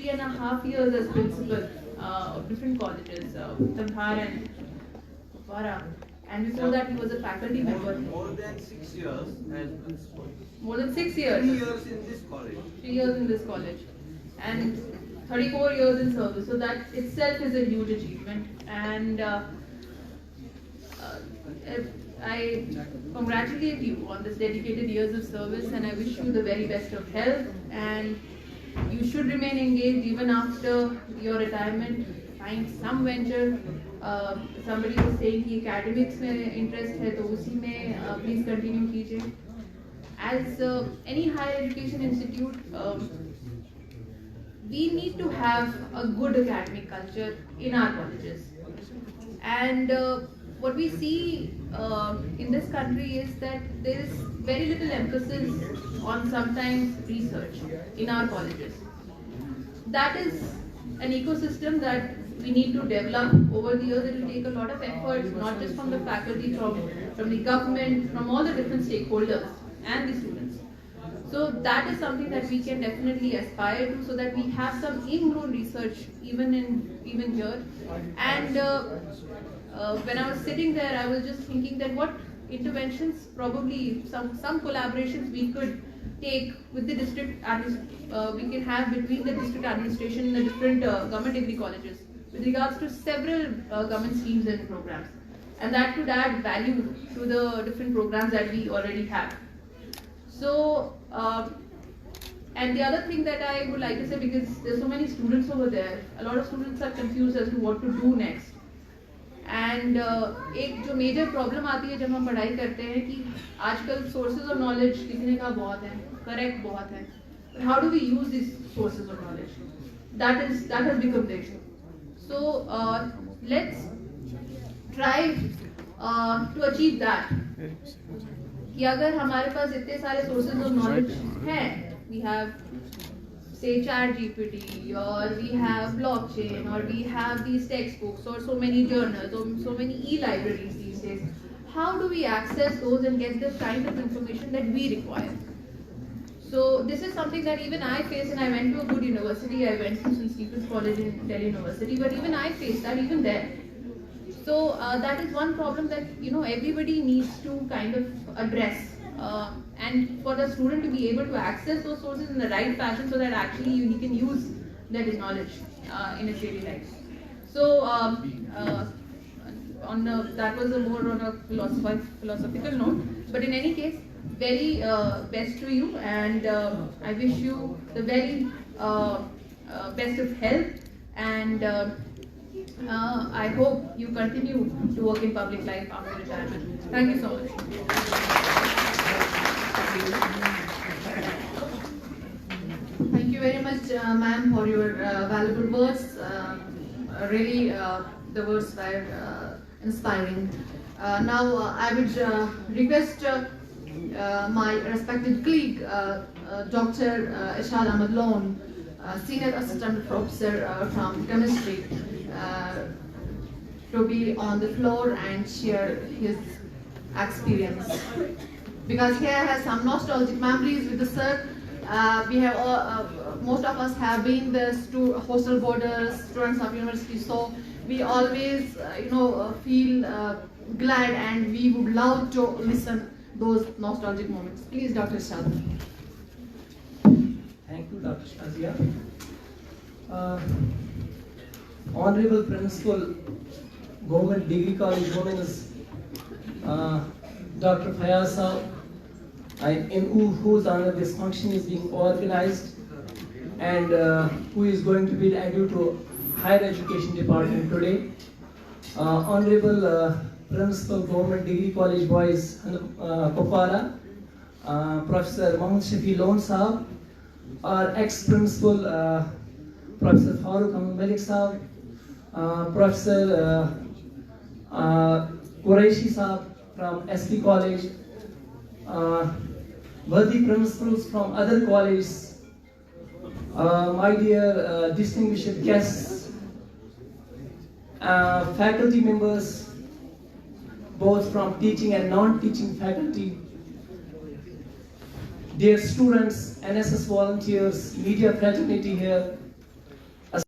3.5 years as principal of different colleges, Tamthar and Kupwara. And before that, he was a faculty member. More than 6 years as principal. More than 6 years. 3 years in this college. 3 years in this college. And 34 years in service. So that itself is a huge achievement. And I congratulate you on this dedicated years of service, and I wish you the very best of health. And you should remain engaged even after your retirement. Find some venture. Somebody was saying कि academics में interest है तो उसी में please continue कीजिए. As any higher education institute, we need to have a good academic culture in our colleges. And what we see in this country is that there is very little emphasis on sometimes research in our colleges. That is an ecosystem that we need to develop over the years. It will take a lot of effort, not just from the faculty, from the government, from all the different stakeholders and the students. So that is something that we can definitely aspire to, so that we have some ingrown research even here. And when I was sitting there, I was just thinking that what interventions, probably some collaborations we could take with the district, we can have between the district administration and the different government degree colleges with regards to several government schemes and programs, and that could add value to the different programs that we already have. So, and the other thing that I would like to say, because there's so many students over there, a lot of students are confused as to what to do next. And एक जो major problem आती है जब हम पढ़ाई करते हैं कि आजकल sources of knowledge किसी ने कहा बहुत है, correct बहुत है, but how do we use these sources of knowledge? That has become the issue. So let's try to achieve that. कि अगर हमारे पास इतने सारे sources of knowledge हैं, we have say ChatGPT, or we have blockchain, or we have these textbooks, or so many journals, or so many e-libraries these days. How do we access those and get the kind of information that we require? So this is something that even I face, and I went to a good university. I went to St. Stephen's College in Delhi University, but even I faced that even there. So that is one problem that everybody needs to kind of address. And for the student to be able to access those sources in the right fashion, so that actually he can use that knowledge in his daily life. So that was more on a philosophical note. But in any case, very best to you, and I wish you the very best of health, and I hope you continue to work in public life after retirement. Thank you so much. Thank you very much, ma'am, for your valuable words. Really, the words were inspiring. Now, I would request my respected colleague, Dr. Ishad Ahmed Lone, Senior Assistant Professor from Chemistry, to be on the floor and share his experience. Because here has some nostalgic memories with the sir. We have most of us have been the hostel boarders, students of university, so we always feel glad, and we would love to listen those nostalgic moments. Please, Dr. Shah. Thank you, Dr. Shazia. Honorable Principal, Government Degree College Women's, Dr. Fayaz Saab, in whose honor this function is being organized, and who is going to be the adjunct to Higher Education Department today. Honorable Principal, Government Degree College Boys, Kupwara, Professor Mohammad Shafi Lone Saab, our ex-principal, Professor Farooq Ahmed Malik Saab, Professor Qureshi Saab from SP College, worthy principals from other colleges, my dear distinguished guests, faculty members, both from teaching and non-teaching faculty, dear students, NSS volunteers, media fraternity here,